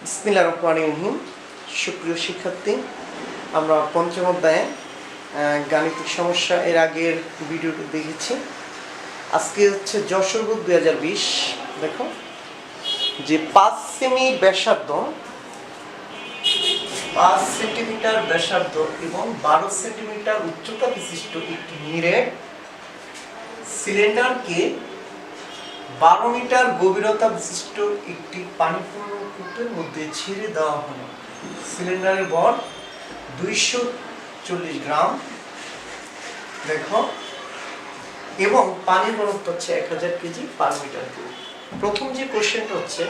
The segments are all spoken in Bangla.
বিসমিল্লাহির রহমানির রহিম। সুপ্রিয় শিক্ষার্থী, আমরা পঞ্চম অধ্যায়ে গাণিতিক সমস্যা এর আগের ভিডিওটি দেখেছি। আজকে হচ্ছে যশোর বোর্ড 2020। দেখো যে 5 সেমি ব্যাসার্ধ, 5 সেন্টিমিটার ব্যাসার্ধ এবং 12 সেন্টিমিটার উচ্চতা বিশিষ্ট একটি নিরেট সিলিন্ডারকে 12 মিটার গভীরতা বিশিষ্ট একটি পানিপূর্ণ কূপের মধ্যে ছেড়ে দেওয়া হলো। সিলিন্ডারের ভর 240 গ্রাম, দেখো, এবং পানির ঘনত্ব হচ্ছে 1000 কেজি পার মিটার কিউব। প্রথম যে কোশ্চেনটা হচ্ছে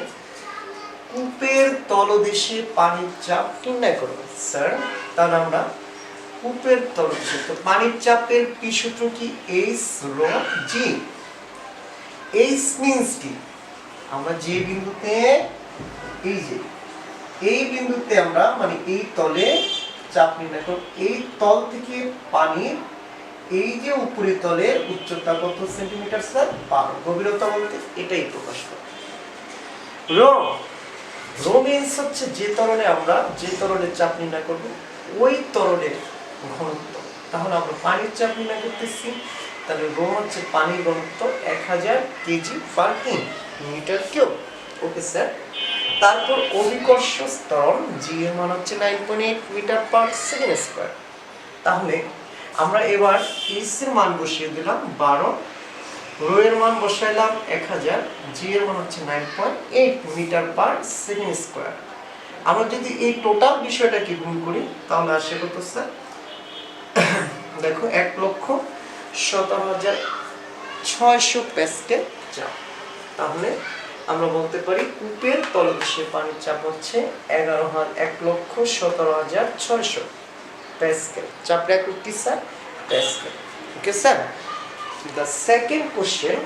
কূপের তলদেশে পানির চাপ নির্ণয় করো। স্যার, তাহলে আমরা কূপের তলদেশে, তো পানির চাপের পি সূত্র কি? এইচ রো জি। এইচ মিন্স কি? আমরা যে বিন্দুতে, এই বিন্দুতে আমরা মানে এই তলে চাপ নির্ণয় করব। এই তল থেকে পানির এই যে উপরি তলের উচ্চতা কত সেন্টিমিটার স্যার? 12। গভীরতা বলতে এটাই প্রকাশ করে। রো মিন্স হচ্ছে যে তরলে আমরা যে তরলের চাপ নির্ণয় করব ওই তরলের ঘনত্ব। তাহলে আমরা পানির চাপ নির্ণয় করতেছি, তাহলে রো হচ্ছে পানির ঘনত্ব 1000 KG per metre cube. Okay sir. তারপর অভিকর্ষ ত্বরণ জি এর মান হচ্ছে 9.8 মিটার পার সেকেন্ড স্কয়ার। তাহলে আমরা এবার এইচ এর মান বসিয়ে দিলাম 12, রো এর মান বসাইলাম 1000, জি এর মান হচ্ছে 9.8 মিটার পার সেকেন্ড স্কয়ার। আমরা যদি এই টোটাল বিষয়টাকে গুণ করি তাহলে আসে কত স্যার? দেখো 1,17,600 প্যাসকেল চাপ। তাহলে আমরা বলতে পারি কূপের তলদেশে পানির চাপ হচ্ছে 1,17,600 প্যাসকেল। চাপের একক কি sir? Pascal. Okay sir. The second question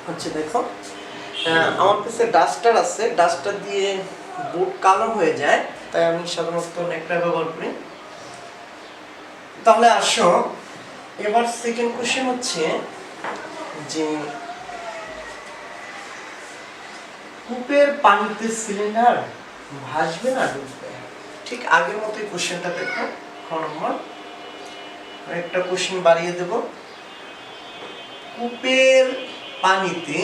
হচ্ছে, দেখো আমার কাছে ডাস্টার আছে, ডাস্টার দিয়ে বোর্ড কালো হয়ে যায়, তাই আমি সাধারণত একটা ব্যবহার করি। তাহলে আসো এবার সেকেন্ড কোশ্চেন হচ্ছে যে কূপের পানিতে সিলিন্ডার ভাসবে না ডুববে? ঠিক আগের মতোই কোশ্চেনটা দেখো। খ নম্বর একটা কোশ্চেন বাড়িয়ে দেব। কূপের পানিতে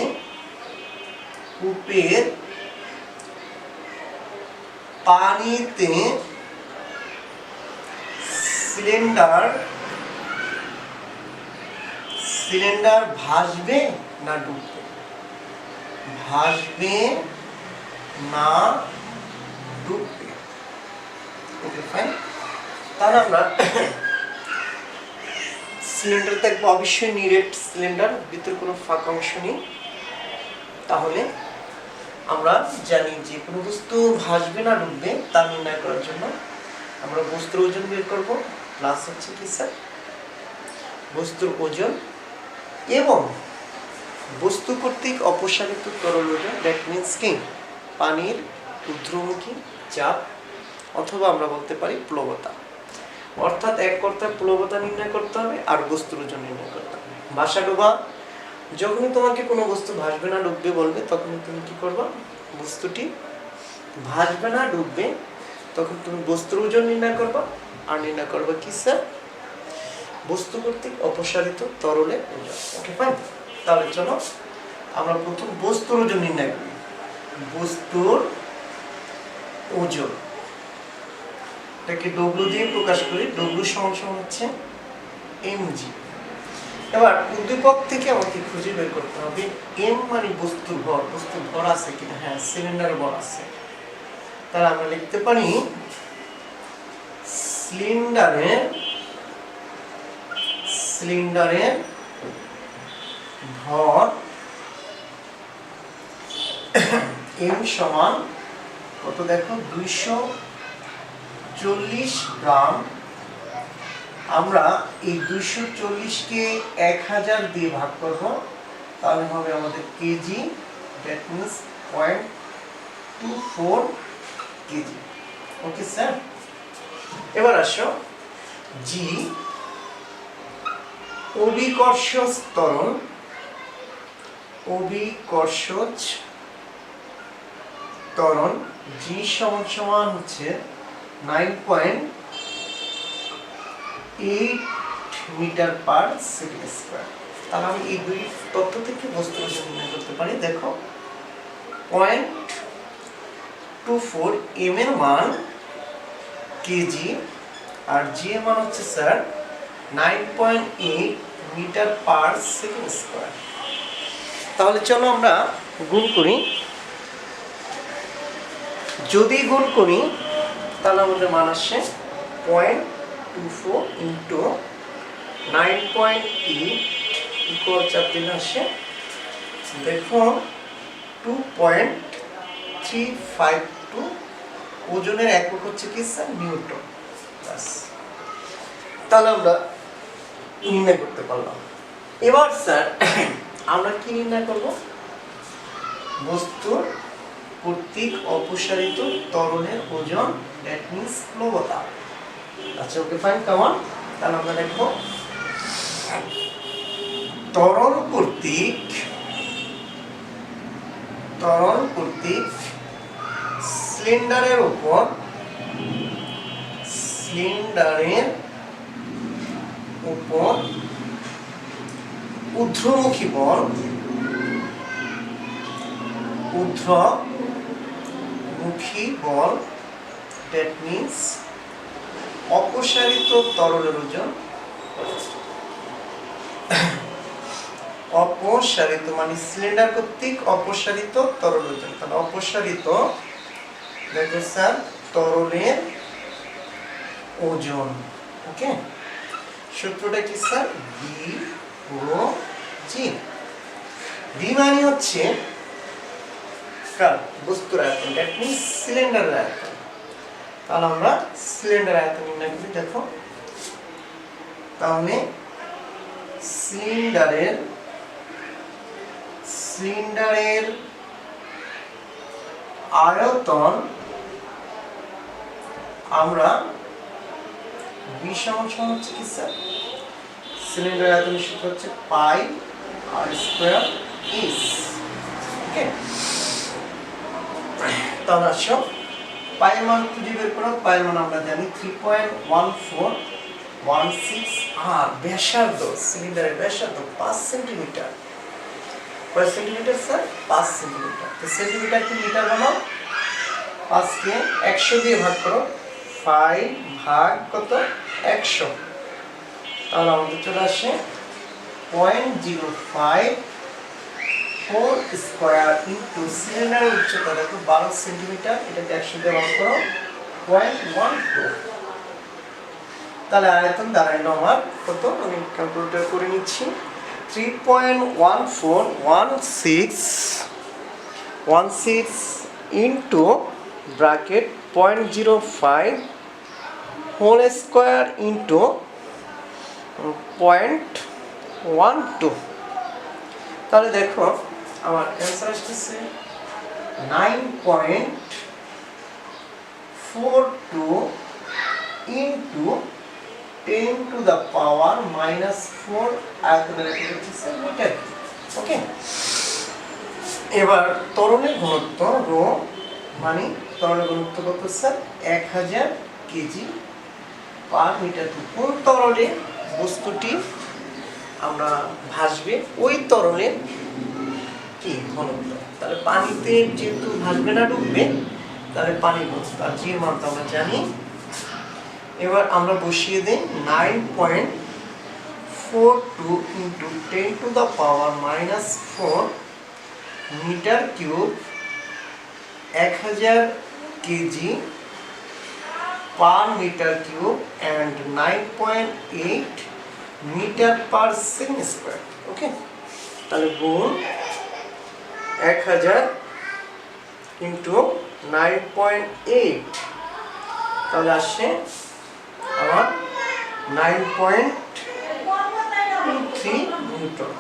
সিলিন্ডার ভাসবে না ডুববে? ভাসবে না ডুববে। Okay fine. তাহলে আমরা সিলিন্ডার দেখবো অবশ্যই নিরেট সিলিন্ডার, ভিতরে কোনো ফাঁকা অংশ নেই। তাহলে আমরা জানি যে কোনো বস্তু ভাসবে না ডুববে তা নির্ণয় করার জন্য আমরা বস্তুর ওজন বের করব, প্লাস হচ্ছে কি স্যার? বস্তুর ওজন এবং বস্তু কর্তৃক অপসারিত তরল ওজন, দ্যাট মিন্স কি? পানির ঊর্ধ্বমুখী চাপ, অথবা আমরা বলতে পারি প্লবতা। অর্থাৎ এক কথায় প্লবতা নির্ণয় করতে হবে আর বস্তুর ওজন নির্ণয় করতে হবে। ভাসা ডোবা, যখনই তোমাকে কোনো বস্তু ভাসবে না ডুববে বলবে তখন তুমি কি করবা? বস্তুটি ভাসবে না ডুববে, তখন তুমি বস্তুর ওজন নির্ণয় করবা আর নির্ণয় করবা কি স্যার? বস্তু কর্তৃক অপসারিত তরলের ওজন। ওকে ফাইন। তাহলে চলো আমরা প্রথম বস্তুর ওজন নির্ণয় করি। বস্তুর ওজন এটাকে ডব্লিউ দিয়ে প্রকাশ করি। ডব্লিউ সমান হচ্ছে mg। এবার উদ্দীপক থেকে আমাকে খুঁজে বের করতে হবে m মানে বস্তুর ভর। বস্তুর ভর আছে কিনা? হ্যাঁ, সিলিন্ডারের ভর আছে। তাহলে আমরা লিখতে পারি সিলিন্ডারের ভর m সমান কত? দেখো 240 গ্রাম। আমরা এই 240 কে 1000 দিয়ে ভাগ করব, তাহলে হবে আমাদের KG, that means 0.24 KG. Okay sir. এবার আসো জি, অভিকর্ষ ত্বরণ জি সমান হচ্ছে 9.8 মিটার পার সেকেন্ড স্কয়ার। তাহলে আমি এই দুই তথ্য থেকে বস্তুর ওজন নির্ণয় করতে পারি। দেখো 0.24 এম এর মান কেজি আর জি এর মান হচ্ছে sir 9.8 metre per second square. তাহলে চলো আমরা গুণ করি। যদি গুণ করি তাহলে আমাদের মান আসে 0.24 ইন্টু 9.8 ইকুয়াল 4 দিন আসে দেখো 2.352। ওজনের একক হচ্ছে কি স্যার নিউটন। তাহলে আমরা নির্ণয় করতে পারলাম। এবার স্যার আমরা কি নির্ণয় করব? বস্তুর কর্তৃক অপসারিত তরলের ওজন, দ্যাট মিন্স প্লবতা। আচ্ছা ওকে ফাইন, কেমন? তাহলে আমরা দেখব তরল কর্তৃক সিলিন্ডারের উপর ঊর্ধ্বমুখী বল দ্যাট মিন্স অপসারিত তরলের ওজন, অপসারিত মানে সিলিন্ডার কর্তৃক অপসারিত তরল ওজন। তাহলে অপসারিত দেখো স্যার তরলের ওজন। ওকে, সূত্রটা কি স্যার? বি রো জি। বি মানে হচ্ছে বস্তুর আয়তন, দ্যাট মিন্স সিলিন্ডারের আয়তন। তাহলে আমরা সিলিন্ডার আয়তন নির্ণয় করি। দেখো তাহলে সিলিন্ডারের আয়তন আমরা বি সমান হচ্ছে কি স্যার? সিলিন্ডার আয়তনের সূত্র হচ্ছে পাই আর স্কয়ার এস। ওকে, তাহলে আসো পাই মান খুঁজে বের করো। পাই মান আমরা জানি 3.1416 আর ব্যাসার্ধ, সিলিন্ডারের ব্যাসার্ধ 5 সেন্টিমিটার। কয় সেন্টিমিটার স্যার? 5 সেন্টিমিটার। তো সেন্টিমিটার কি মিটার বানাও? 5 কে 100 দিয়ে ভাগ করো। 5 ভাগ কত? 100। তাহলে আমাদের চলে আসে 0.054 স্কয়ার ইনটু সিলিন্ডারের উচ্চতা দেখো 12 সেন্টিমিটার, এটাকে 100 দিয়ে ভাগ করো 0.12। তাহলে আয়তন দাঁড়াইলো আমার কত? আমি ক্যালকুলেটর করে নিচ্ছি। 3.1416 into bracket 0.05 whole square into 0.12। তাহলে দেখো আমার অ্যান্সার আসছে 9.42 ইনটু 10 টু দ্য পাওয়ার -4 আয়তনের একক হচ্ছে মিটার। ওকে, এবার তরলের ঘনত্ব রো মানে তরলের ঘনত্ব কত স্যার? 1000 KG per metre. কোন তরলে বস্তুটি আমরা ভাসবে ওই তরলের কি ঘনত্ব। তাহলে পানিতে যেহেতু ভাসবে না, ডুববে, তাহলে পানির ঘনত্ব আর জি এর মান তো আমরা জানি। এবার আমরা বসিয়ে দেই 9.42 into 10 to the power -4 metre cube 1000 KG per metre cube and 9.8 metre per second square. Okay, তাহলে গুণ 1000 ইনটু 9.8, তাহলে আসে আমার 9.23 নিউটন।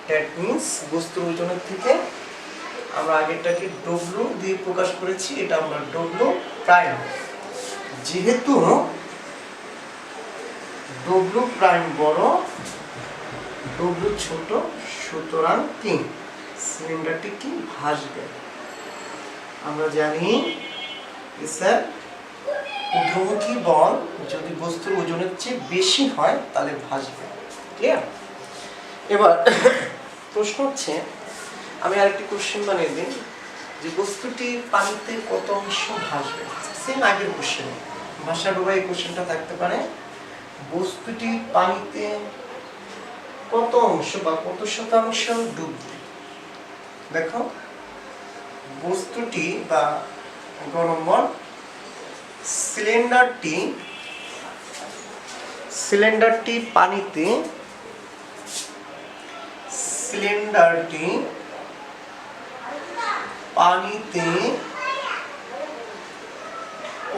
দ্যাট মিন্স বস্তুর ওজনের থেকে আমরা আগেরটাকে ডব্লিউ দিয়ে প্রকাশ করেছি, এটা আমরা ডব্লিউ প্রাইম। যেহেতু ডব্লিউ প্রাইম বড়, ডব্লিউ ছোট, সুতরাং কি সিলিন্ডারটি কি ভাসবে। আমরা জানি স্যার ঊর্ধ্বমুখী বল যদি বস্তুর ওজনের চেয়ে বেশি হয় তাহলে ভাসবে। ক্লিয়ার? এবার প্রশ্ন হচ্ছে, আমি আরেকটি কোশ্চেন বানিয়ে দিই যে বস্তুটি পানিতে কত অংশ ভাসবে। সেম আগের কোশ্চেন, ভাষা ডোবা এই কোশ্চেনটা থাকতে পারে, বস্তুটি পানিতে কত অংশ বা কত শতাংশ ডুববে। দেখো বস্তুটি বা গ নম্বর সিলিন্ডারটি পানিতে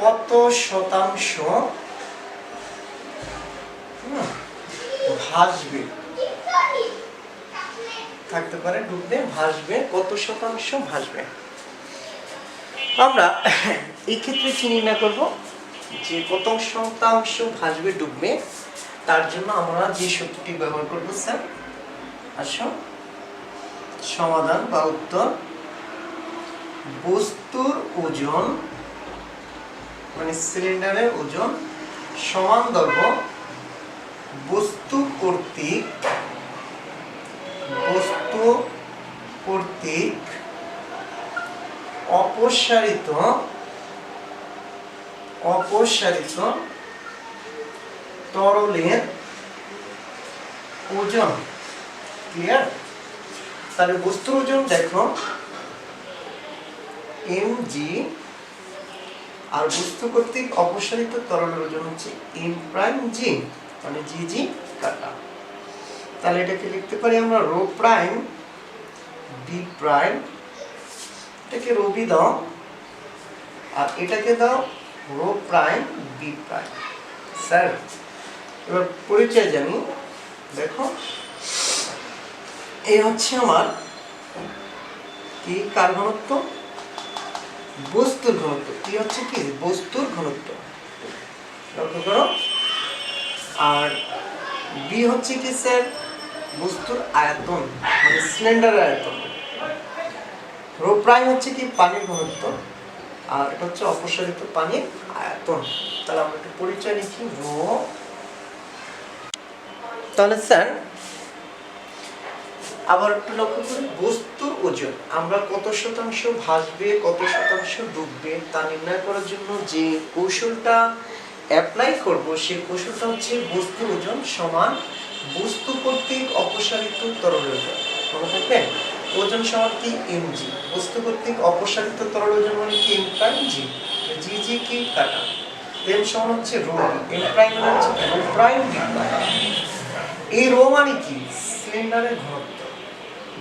কত শতাংশ ভাসবে থাকতে পারে, ডুববে, ভাসবে, কত শতাংশ ভাসবে। আমরা এই ক্ষেত্রে কি নির্ণয় করব যে কত শতাংশ ভাসবে ডুববে, তার জন্য আমরা যে সূত্রটি ব্যবহার করব স্যার, আসো সমাধান বা উত্তর, বস্তুর ওজন মানে সিলিন্ডারের ওজন সমান ধরব বস্তু কর্তৃক অপসারিত তরলের ওজন। ক্লিয়ার? তাহলে বস্তুর ওজন দেখো mg, আর বস্তু কর্তৃক অপসারিত তরলের ওজন হচ্ছে m'(g), মানে gg কাটা। তাহলে এটাকে লিখতে পারি আমরা রো প্রাইম বি প্রাইম, এটাকে রো বি দাও, আর এটাকে দাও rho prime b prime. Sir এবার পরিচয় জানি। দেখো এই হচ্ছে আমার কি, কার ঘনত্ব? বস্তুর ঘনত্ব। কি হচ্ছে কি, বস্তুর ঘনত্ব, লক্ষ্য করো। আর বি হচ্ছে কি স্যার, বস্তুর আয়তন মানে সিলিন্ডারের আয়তন। রো প্রাইম হচ্ছে কি, পানির ঘনত্ব, আর এটা হচ্ছে অপসারিত পানির আয়তন। তাহলে আমরা একটু পরিচয় লিখি রো। তাহলে স্যার আবার একটু লক্ষ্য করি, বস্তুর ওজন আমরা কত শতাংশ ভাসবে কত শতাংশ ডুববে তা নির্ণয় করার জন্য যে কৌশলটা অ্যাপ্লাই করব, সেই কৌশলটা হচ্ছে বস্তুর ওজন সমান বস্তু কর্তৃক অপসারিত তরলের ওজন। মনে থাকবে, ওজন সমান কি mg, বস্তু কর্তৃক অপসারিত তরল ওজন মানে কি m'(g), gg কি কাটা, m সমান হচ্ছে রো, m প্রাইম মানে হচ্ছে রো প্রাইম বি প্রাইম। এই রো মানে কি, সিলিন্ডারের ঘনত্ব।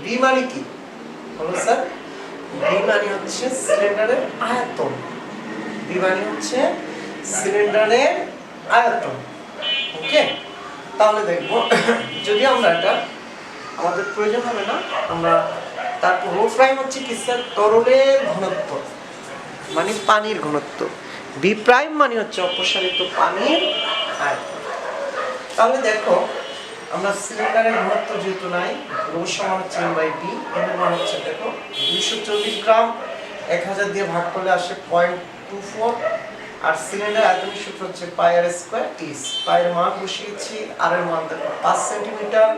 বি মানে কি হলো স্যার, বি মানে হচ্ছে সিলিন্ডারের আয়তন, বি মানে হচ্ছে সিলিন্ডারের আয়তন। ওকে, তাহলে দেখব যদি আমরা এটা আমাদের প্রয়োজন হবে না, আমরা তারপর রো প্রাইম হচ্ছে কি স্যার, তরলের ঘনত্ব মানে পানির ঘনত্ব, বি প্রাইম মানে হচ্ছে অপসারিত পানির আয়তন। তাহলে দেখো আমরা সিলিন্ডারের ঘনত্ব যেহেতু নাই, রো সমান হচ্ছে m/b, এর মান হচ্ছে দেখো 240 গ্রাম, 1000 দিয়ে ভাগ করলে আসে 0.24, আর সিলিন্ডার আয়তনের সূত্র হচ্ছে πr², পায়ের মান বসিয়েছি, আর এর মান দেখো 5 সেন্টিমিটার,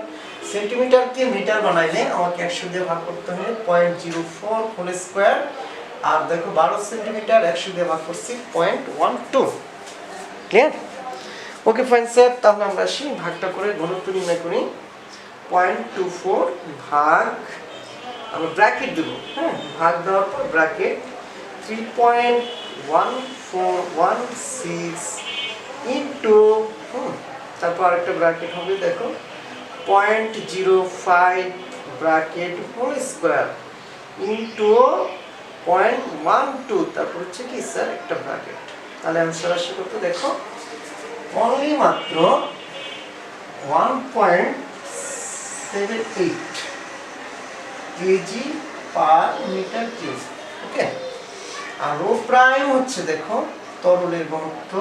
সেন্টিমিটারকে মিটার বানাইলে আমাকে 100 দিয়ে ভাগ করতে হবে 0.04 হোল স্কয়ার, আর দেখো 12 সেন্টিমিটার 100 দিয়ে ভাগ করছি 0.12। ক্লিয়ার? ওকে ফাইন স্যার, তাহলে আমরা আসি ভাগটা করে ঘনত্ব নির্ণয় করি। 0.24 ভাগ, আমরা ব্র্যাকেট দেব, হ্যাঁ, ভাগ দেওয়ার পর ব্র্যাকেট 3.1416 ইনটু, তারপর আরেকটা ব্র্যাকেট হবে দেখো 0.05 ব্র্যাকেট হোল স্কয়ার ইনটু 0.12, তারপর হচ্ছে কি স্যার একটা ব্র্যাকেট। তাহলে অ্যানসার আসে কত দেখো, অনলি মাত্র 1.78 কেজি পার মিটার কিউব। ওকে, আর রো প্রাইম হচ্ছে দেখো তরলের ঘনত্ব,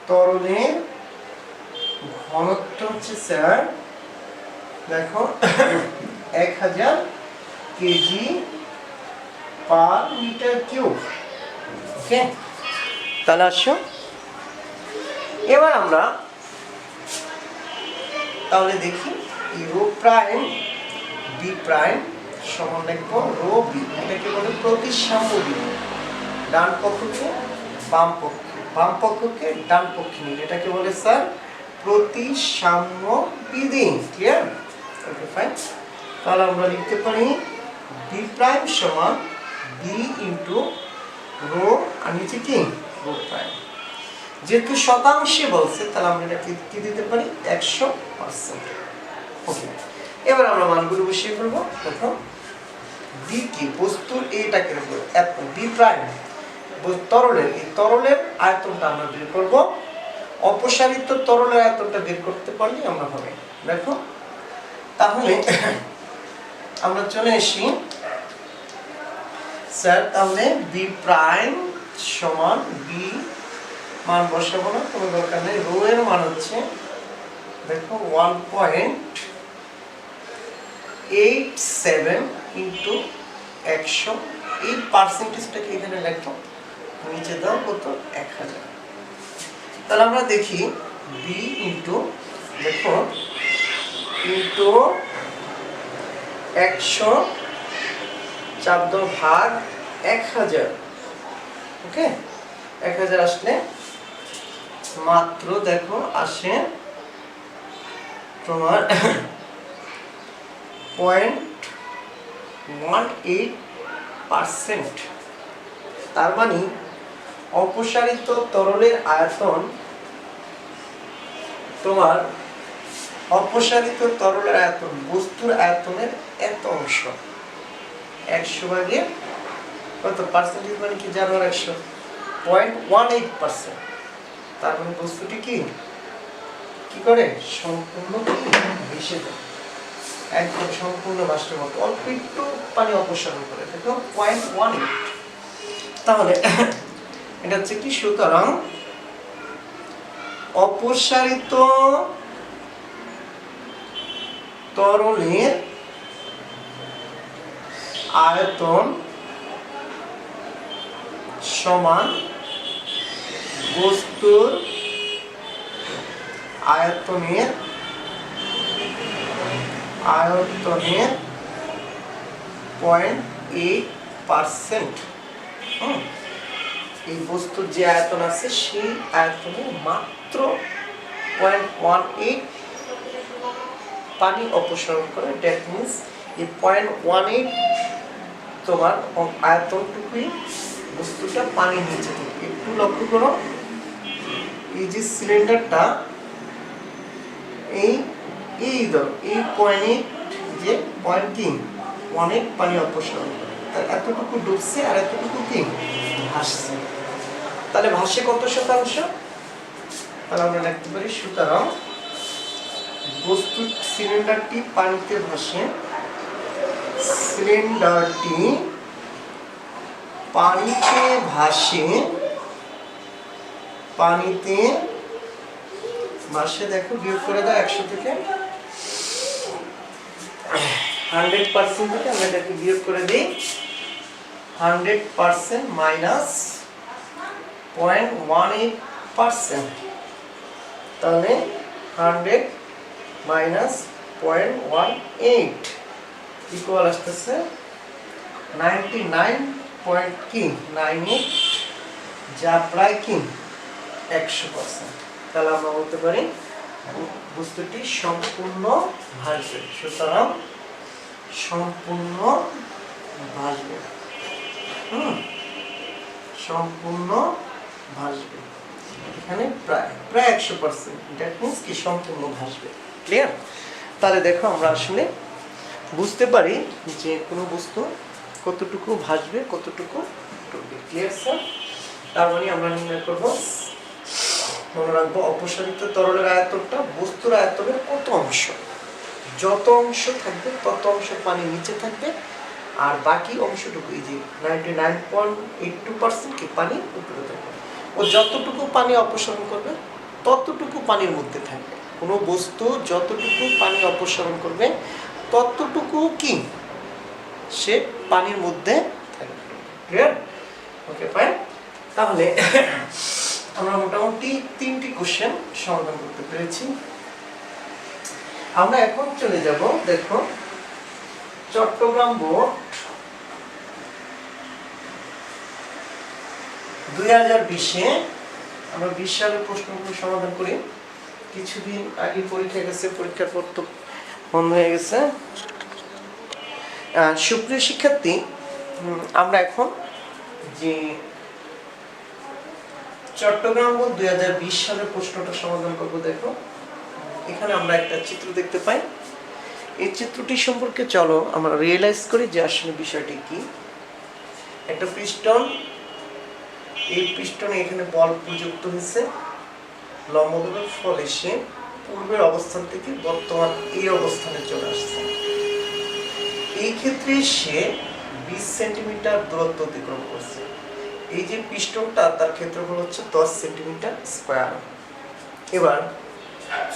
তরলের ঘনত্ব হচ্ছে স্যার দেখো 1000 কেজি পার মিটার কিউব। ওকে, তাহলে আসো এবার আমরা তাহলে দেখি রো প্রাইম বি প্রাইম সমান লিখবো রো বি। এটাকে বলে প্রতিসাম্য বিধি। ডান পক্ষকে বাম পক্ষে, বাম পক্ষকে ডান পক্ষে নিয়ে এটাকে বলে স্যার প্রতিসাম্য বিধি। ক্লিয়ার? ওকে ফাইন। তাহলে আমরা লিখতে পারি বি প্রাইম সমান বি ইন্টু রো আর নিচে কি রো প্রাইম। যেহেতু শতাংশে বলছে তাহলে আমরা এটা কি দিতে পারি 100%। ওকে, এবার আমরা মানগুলো বসিয়ে ফেলবো। দেখো বি কি বস্তুর এটাকে এত বি প্রাইম তরলের, এই তরলের আয়তনটা আমরা বের করব। অপসারিত তরলের আয়তনটা বের করতে পারলে আমরা হবে। দেখো তাহলে আমরা চলে আসি স্যার, তাহলে বি প্রাইম সমান বি মান বসাবো না, কোনো দরকার নেই। রো এর মান হচ্ছে দেখো 1.87 ইন্টু 100। এই পার্সেন্টেজটাকে এখানে লেখো, নিচে দাও কত 1000। তাহলে আমরা দেখি বি ইন্টু দেখো ইন্টু 100 14 ভাগ 1000। ওকে, 1000 আসলে মাত্র দেখো আসে তোমার 0.18%। তার মানে অপসারিত তরলের আয়তন তোমার অপসারিত তরলের আয়তন বস্তুর আয়তনের এত অংশ। 100 ভাগে কত পার্সেন্টেজ মানে কি জানো? 100 0.18%। তার মানে বস্তুটি কি করে সম্পূর্ণ ভেসে যায়, একদম সম্পূর্ণ বাষ্পের মতো। অল্প একটু পানি অপসারণ করে দেখো 0.18। তাহলে এটা হচ্ছে কি, সুতরাং অপসারিত তরলের আয়তন সমান বস্তুর আয়তনের 0.8%। এই বস্তুর যে আয়তন আছে সেই আয়তনের মাত্র 0.18 পানি অপসারণ করে। দ্যাট মিনস এই 0.18 তোমার আয়তনটুকুই বস্তুটা পানির নিচে থাকে। একটু লক্ষ্য করো, এই যে সিলিন্ডারটা এই ধরো এই পয়েন্ট যে পয়েন্ট কি অনেক পানি অপসারণ করে, তার এতটুকু ডুবছে আর এতটুকু কি ভাসছে। তাহলে ভাসে কত শতাংশ? তাহলে আমরা লিখতে পারি সুতরাং বস্তু সিলিন্ডারটি পানিতে ভাসে, সিলিন্ডারটি পানিতে ভাসে, পানিতে ভাসে। দেখো বিয়োগ করে দাও 100 থেকে 100% থেকে আমরা এটাকে বিয়োগ করে দিই। 100% মাইনাস 0.18%। তাহলে 100 মাইনাস 0.18 ইকুয়াল আসতেছে 99.98, যা প্রায় কি 100%। তাহলে আমরা বলতে পারি বস্তুটি সম্পূর্ণ ভাসবে। সুতরাং সম্পূর্ণ ভাসবে, সম্পূর্ণ ভাসবে। এখানে প্রায় 100%, দ্যাট মিনস কি সম্পূর্ণ ভাসবে। ক্লিয়ার? তাহলে দেখো আমরা আসলে বুঝতে পারি যে কোনো বস্তু কতটুকু ভাসবে, কতটুকু ডুববে। Clear sir? তার মানে আমরা নির্ণয় করব, মনে রাখবো অপসারিত তরলের আয়তনটা বস্তুর আয়তনের কত অংশ। যত অংশ থাকবে তত অংশ পানি নিচে থাকবে, আর বাকি অংশটুকু এই যে 99.82% কি পানি উপরে থাকবে। ও যতটুকু পানি অপসারণ করবে ততটুকু পানির মধ্যে থাকবে। কোনো বস্তু যতটুকু পানি অপসারণ করবে ততটুকু কি সে পানির মধ্যে থাকবে। ক্লিয়ার? ওকে ফাইন। তাহলে আমরা মোটামুটি 3টি কোশ্চেন সমাধান করতে পেরেছি। আমরা এখন চলে যাব, দেখো চট্টগ্রাম বোর্ড 2020-এ আমরা 20 সালের প্রশ্নগুলো সমাধান করি। কিছুদিন আগে পরীক্ষা গেছে, পরীক্ষার পর তো বন্ধ হয়ে গেছে। সুপ্রিয় শিক্ষার্থী, আমরা এখন যে চট্টগ্রাম বোর্ড 2020 সালের প্রশ্নটা সমাধান করব। দেখো এখানে আমরা একটা চিত্র দেখতে পাই। এই চিত্রটি সম্পর্কে চলো আমরা রিয়েলাইজ করি যে আসলে বিষয়টি কি। একটা পিস্টন, এই পিস্টনে এখানে বল প্রযুক্ত হয়েছে, লম্বভাবে ফলে সে পূর্বের অবস্থান থেকে বর্তমান এই অবস্থানে চলে আসছে। এই ক্ষেত্রে সে 20 সেন্টিমিটার দূরত্ব অতিক্রম করছে। এই যে পিস্টনটা, তার ক্ষেত্রফল হচ্ছে 10 সেন্টিমিটার স্কয়ার। এবার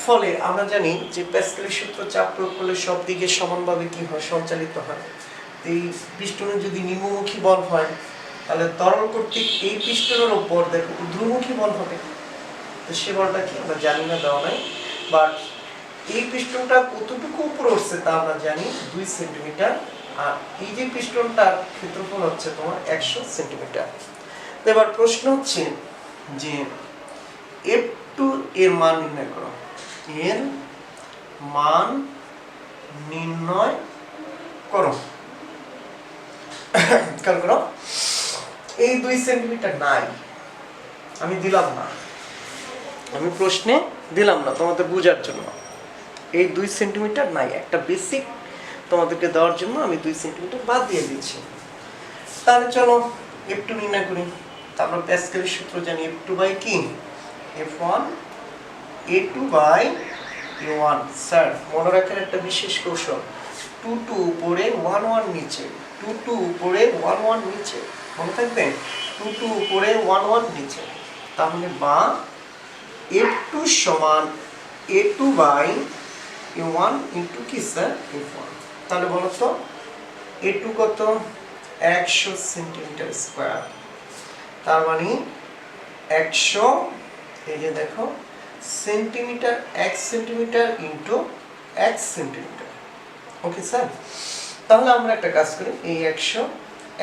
ফলে আমরা জানি যে প্যাসকেলের সূত্র, চাপ প্রয়োগ করলে সব দিকে সমানভাবে কি হয়, সঞ্চালিত হয়। এই পিস্টনে যদি নিম্নমুখী বল হয়, তাহলে তরল কর্তৃক এই পিস্টনের উপর দেখো ঊর্ধ্বমুখী বল হবে। তো সে বলটা কি আমরা জানি না, দেওয়া নাই। বাট এই পিস্টনটা কতটুকু উপরে উঠছে তা আমরা জানি, 2 সেন্টিমিটার। আর এই যে পিস্টনটার ক্ষেত্রফল হচ্ছে তোমার 100 সেন্টিমিটার। এবার প্রশ্ন হচ্ছে যে F2 এর মান নির্ণয় করো। এর মান নির্ণয় করো। খেয়াল করো, এই 2 সেন্টিমিটার নাই, আমি দিলাম না, আমি প্রশ্নে দিলাম না তোমাদের বোঝার জন্য। এই 2 সেন্টিমিটার নাই, একটা বেসিক তোমাদেরকে দেওয়ার জন্য আমি 2 সেন্টিমিটার বাদ দিয়ে দিচ্ছি। তাহলে চলো F2 নির্ণয় করি। আমরা প্যাসকেলের সূত্র জানি, F2 বাই কি, F1 A2 by A1। Sir মনে রাখার একটা বিশেষ কৌশল, 2 উপরে 1 নিচে, 2 উপরে 1 নিচে, মনে থাকবে, 2 উপরে 1 নিচে। তাহলে বা F2 সমান A2 বাই A1 ইন্টু কি স্যার, F1। তাহলে বলো তো A2 কত, 100 সেন্টিমিটার স্কয়ার। তার মানে 100, এই যে দেখো centimetre, 1 centimetre into 1 centimetre. Okay sir, তাহলে আমরা একটা কাজ করি, এই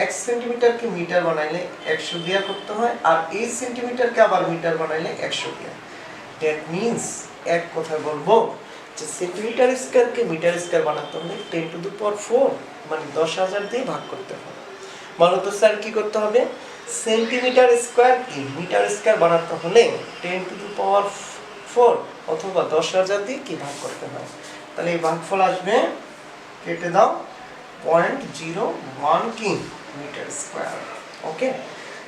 1 সেন্টিমিটারকে মিটার বানাইলে 100 দিয়া করতে হয়, আর এই সেন্টিমিটারকে আবার মিটার বানাইলে 100 দিয়া। দ্যাট মিন্স এক কথায় বলবো যে সেন্টিমিটার স্কয়ারকে মিটার স্কয়ার বানাতে হলে 10 টু দি পাওয়ার 4 মানে 10,000 দিয়ে ভাগ করতে হবে। বলো তো স্যার কি করতে হবে, সেন্টিমিটার স্কয়ার কি মিটার স্কয়ার বানাতে হলে 10 টু দি পাওয়ার 4 অথবা 10,000 দিয়ে কি ভাগ করতে হয়। তাহলে এই ভাগফল আসবে, কেটে দাও, 0.01 কি মিটার স্কয়ার। ওকে,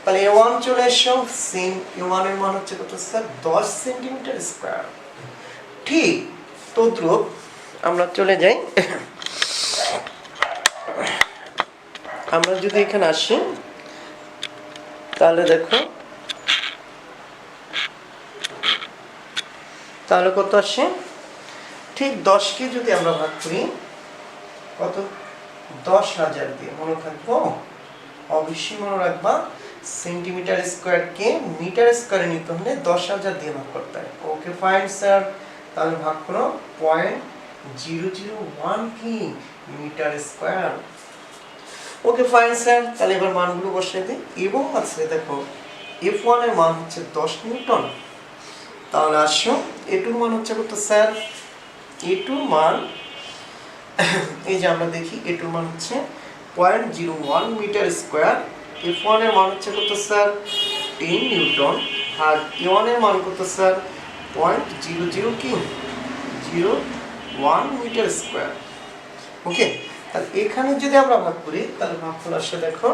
তাহলে A1 চলে এসো, সেম A1 এর মান হচ্ছে কত স্যার, 10 সেন্টিমিটার স্কয়ার। ঠিক তদ্রুপ আমরা চলে যাই, আমরা যদি এখানে আসি তাহলে দেখো, তাহলে কত আসে, ঠিক 10কে যদি আমরা ভাগ করি কত, 10,000 দিয়ে, মনে থাকবো, অবশ্যই মনে রাখবা সেন্টিমিটার স্কয়ারকে মিটার স্কয়ারে নিতে হলে 10,000 দিয়ে ভাগ করতে হয়। ওকে ফাইন স্যার, তাহলে ভাগ করো 0.001 কি metre square. Okay fine sir, তাহলে এবার মানগুলো বসিয়ে দিই। এবং আছে দেখো F1 এর মান হচ্ছে 10 নিউটন। তাহলে আসো A2 এর মান হচ্ছে কত স্যার, A2 এর মান এই যে আমরা দেখি A2 এর মান হচ্ছে 0.01 মিটার স্কয়ার। F1 এর মান হচ্ছে কত স্যার, 10 নিউটন। আর A1 এর মান কত স্যার, 0.00 কি 01 মিটার স্কয়ার। ওকে, তাহলে এখানে যদি আমরা ভাগ করি তাহলে ভাগফল আসে দেখো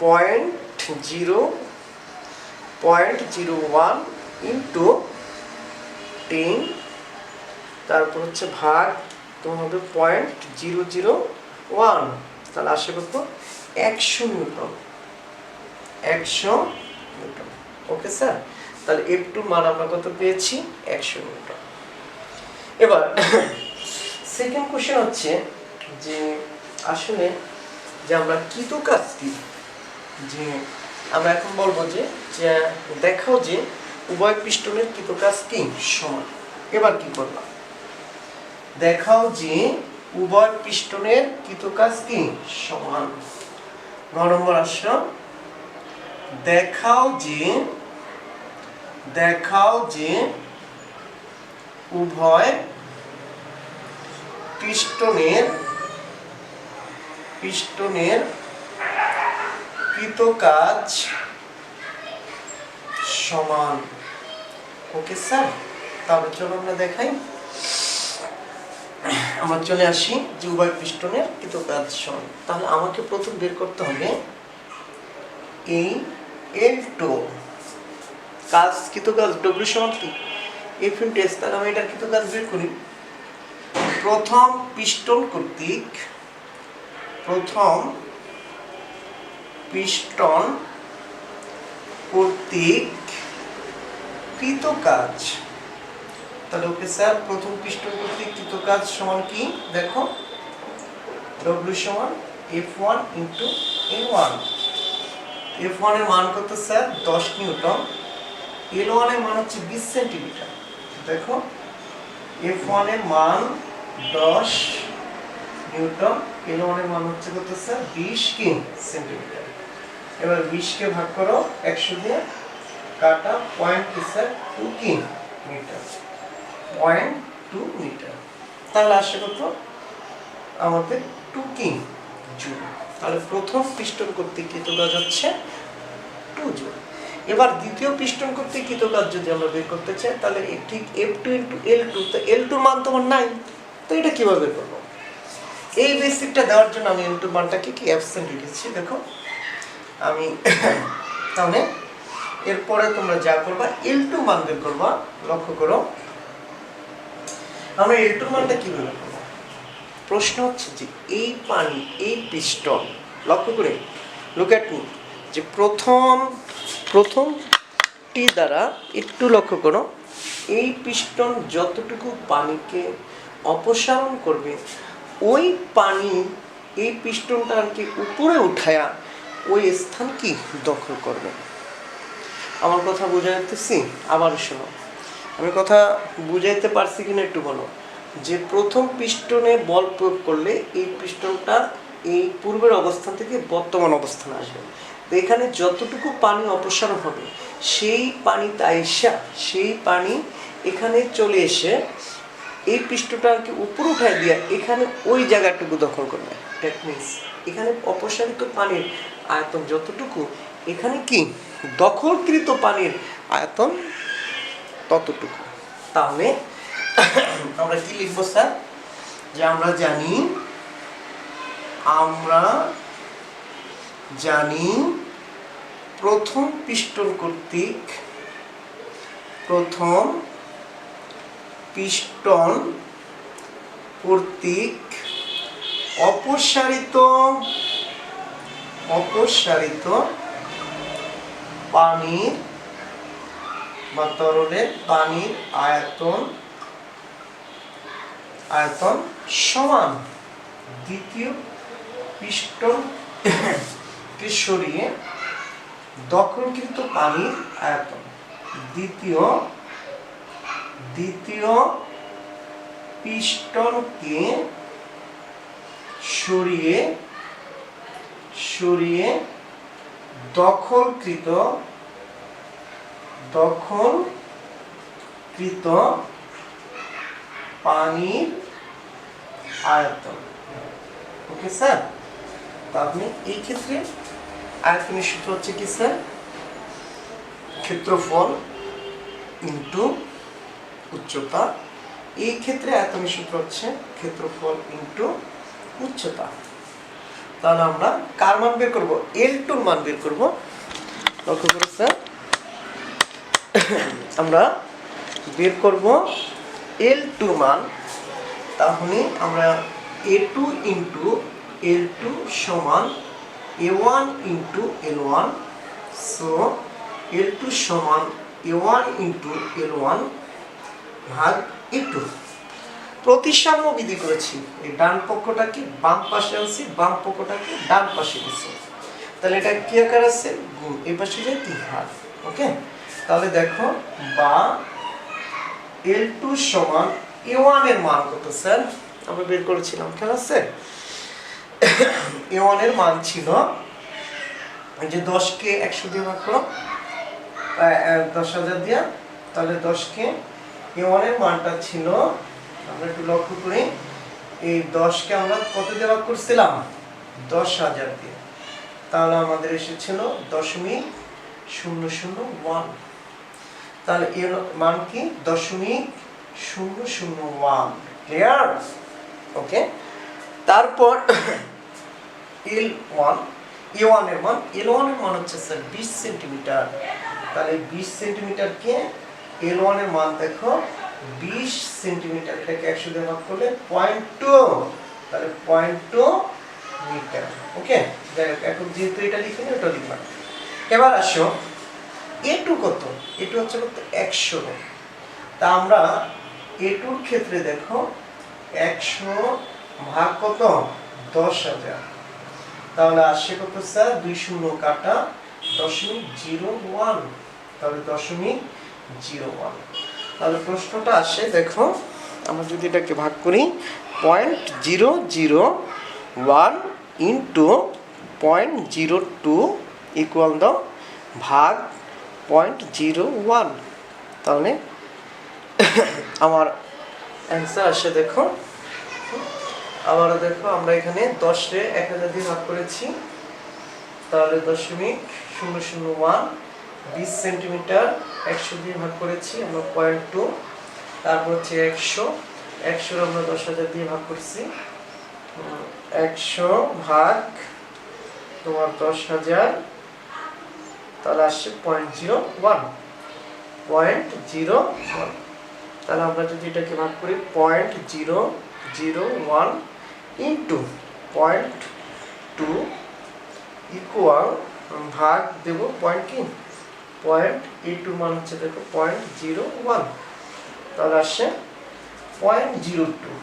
0.01 ইন্টু 10, তারপর হচ্ছে ভাগ তোমার হবে 0.001, তাহলে আসে কত 100 নিউটন, 100 নিউটন। ওকে স্যার, তাহলে F2 মান আমরা কত পেয়েছি, 100 নিউটন। এবার সেকেন্ড কোশ্চেন হচ্ছে যে আসলে যে আমরা কৃত কাজটি যে আমরা এখন বলবো যে দেখাও যে উভয় পিস্টনের কৃতকাজ কি সমান। এবার কি করলাম, দেখাও যে উভয় পিস্টনের কৃতকাজ কি সমান। 9 নম্বর আসলো, দেখাও যে উভয় পিস্টনের কৃতকাজ সমান। ওকে স্যার, তাহলে চলো আমরা দেখাই। আমরা চলে আসি যে উভয় পিস্টনের কৃতকাজ সমান। তাহলে আমাকে প্রথম বের করতে হবে এই L2 কাজ কৃতকাজ W সমান কি F * S। তাহলে আমি এটার কৃতকাজ বের করি। প্রথম পিস্টন কর্তৃক কৃতকাজ। তাহলে ওকে স্যার, প্রথম পিস্টন কর্তৃক কৃতকাজ সমান কি দেখো, W সমান F1 * L1। F1 এর মান কত স্যার 10 নিউটন, L1 এর মান হচ্ছে 20 সেন্টিমিটার। দেখো F1 এর মান 10 নিউটন, L1 এর মান হচ্ছে কত স্যার 20 কি সেন্টিমিটার। এবার 20 কে ভাগ করো 100 দিয়ে, কাটা পয়েন্ট কি স্যার 2 কি মিটার, 0.2 মিটার। তাহলে আসে কত আমাদের 2 কি জুল। তাহলে প্রথম পিস্টন কর্তৃক কৃতকাজ হচ্ছে 2 জুল। এবার দ্বিতীয় পিস্টন কর্তৃক কৃতকাজ যদি আমরা বের করতে চাই, তাহলে ঠিক F2 * L2, তো L2 এর মান তো আমার নাই, তো এটা কিভাবে বের করব? এই বেসিকটা দেওয়ার জন্য আমি L2 এর মানটাকে কি অ্যাবসেন্ট লিখেছি দেখো আমি। তাহলে এরপরে তোমরা যা করবা L2 মান বের করবা। লক্ষ্য করো আমরা L2 এর মানটা কিভাবে বের করব? প্রশ্ন হচ্ছে যে এই পানি, এই পিস্টন, লক্ষ্য করে লুক এট মি, যে প্রথমটি দ্বারা একটু লক্ষ্য করো, এই পিস্টন যতটুকু পানিকে অপসারণ করবে, ওই পানি এই পিস্টনটাকে উপরে উঠায়া ওই স্থান কি দখল করবে। আমার কথা বুঝাইতেছি? আবার শোনো, আমি কথা বুঝাইতে পারছি কিনা একটু বলো। যে প্রথম পিস্টনে বল প্রয়োগ করলে এই পিস্টনটা এই পূর্বের অবস্থান থেকে বর্তমান অবস্থানে আসবে। তো এখানে যতটুকু পানি অপসারণ হবে, সেই পানি এখানে চলে এসে এই পৃষ্ঠটাকে উপরে উঠায় দিয়ে এখানে ওই জায়গাটুকু দখল করবে। দ্যাট মিনস এখানে অপসারিত পানির আয়তন যতটুকু, এখানে কি দখলকৃত পানির আয়তন ততটুকু। তাহলে আমরা কি লিখব স্যার, যে আমরা জানি প্রথম পিস্টন কর্তৃক অপসারিত পানির বা তরলের পানির আয়তন সমান দ্বিতীয় পিস্টনকে সরিয়ে দখলকৃত পানির আয়তন। দ্বিতীয় পিস্টনকে সরিয়ে দখলকৃত পানির আয়তন। ওকে স্যার, তাহলে এই ক্ষেত্রে আয়তনের সূত্র হচ্ছে কি স্যার, ক্ষেত্রফল ইনটু উচ্চতা। এই ক্ষেত্রে আয়তনের সূত্র হচ্ছে ক্ষেত্রফল ইনটু উচ্চতা। তাহলে আমরা কার মান বের করব? L2 এর মান বের করব। লক্ষ্য করো স্যার, আমরা বের করব L2 মান। তাহলে আমরা A2 * L2 সমান A1 * L1। সো L2 সমান A1 * L1 ভাগ A2। প্রতিসাম্য বিধি করেছি, এই ডান পক্ষটাকে বাম পাশে আনছি, বাম পক্ষটাকে ডান পাশে দিচ্ছি। তাহলে এটা কি আকার আছে গুণ, এই পাশে যায় 3 হাফ। ওকে, তাহলে দেখো বা L2 সমান A1 এর মান কত স্যার আমরা বের করেছিলাম, খেয়াল আছে? A1 এর মান ছিল এই যে 10 কে 100 দিয়ে ভাগ করো 10,000 দিয়া, তাহলে 10 কে A1 এর মানটা ছিল, আমরা একটু লক্ষ্য করি, এই 10 কে আমরা কত দিয়ে ভাগ করছিলাম 10,000 দিয়ে, তাহলে আমাদের এসেছিল 0.001। তাহলে এর মান কি 0.001। ক্লিয়ার? ওকে, তারপর L1 A1 এর মান, L1 এর মান হচ্ছে স্যার 20 সেন্টিমিটার। তাহলে 20 সেন্টিমিটারকে L1 এর মান দেখো 20 সেন্টিমিটার, এটাকে 100 দিয়ে ভাগ করলে 0.2, তাহলে 0.2 মিটার। ওকে, এখন যেহেতু এটা লিখিনি ওটা লিখলাম। এবার আসো A2 কত, A2 হচ্ছে কত 100। তা আমরা A2 এর ক্ষেত্রে দেখো 100 ভাগ কত 10,000, তাহলে আসে কত স্যার 2 শূন্য কাটা 0.01, তাহলে 0.01। তাহলে প্রশ্নটা আসে দেখো আমরা যদি এটাকে ভাগ করি 0.001 ইন্টু 0.02 ইকুয়াল দাও ভাগ 0.01, তাহলে আমার অ্যান্সার আসে দেখো, আবারও দেখো আমরা এখানে 10 রে 1000 দিয়ে ভাগ করেছি, তাহলে 0.001, 20 সেন্টিমিটার 100 দিয়ে ভাগ করেছি আমরা 0.2, তারপর হচ্ছে 100 রে আমরা 10,000 দিয়ে ভাগ করছি, 100 ভাগ তোমার 10,000, তাহলে আসছে 0.01। তাহলে আমরা যদি এটাকে ভাগ করি 0.001 ইন্টু 0.2 ইকুয়াল ভাগ দেব পয়েন্ট কি 0.82 মান হচ্ছে দেখো 0.01, তাহলে আসছে 0.02,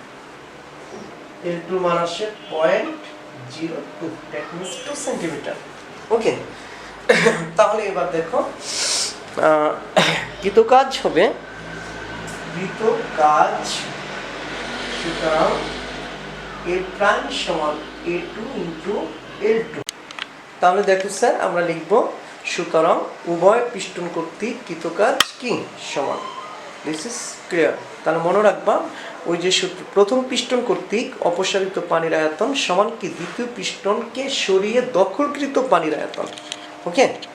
L2 মান আসছে 0.02, দ্যাট মিন্স 2 সেন্টিমিটার। ওকে, তাহলে এবার দেখো কৃতকাজ হবে, কৃতকাজ সুতরাং A প্রাইম সমান A2 ইন্টু L2। তাহলে দেখো স্যার আমরা লিখব সুতরাং উভয় পিস্টন কর্তৃক কৃতকাজ কি সমান। This is clear. তাহলে মনে রাখবা ওই যে সূত্র, প্রথম পিস্টন কর্তৃক অপসারিত পানির আয়তন সমান কি দ্বিতীয় পিস্টনকে সরিয়ে দখলকৃত পানির আয়তন। ওকে।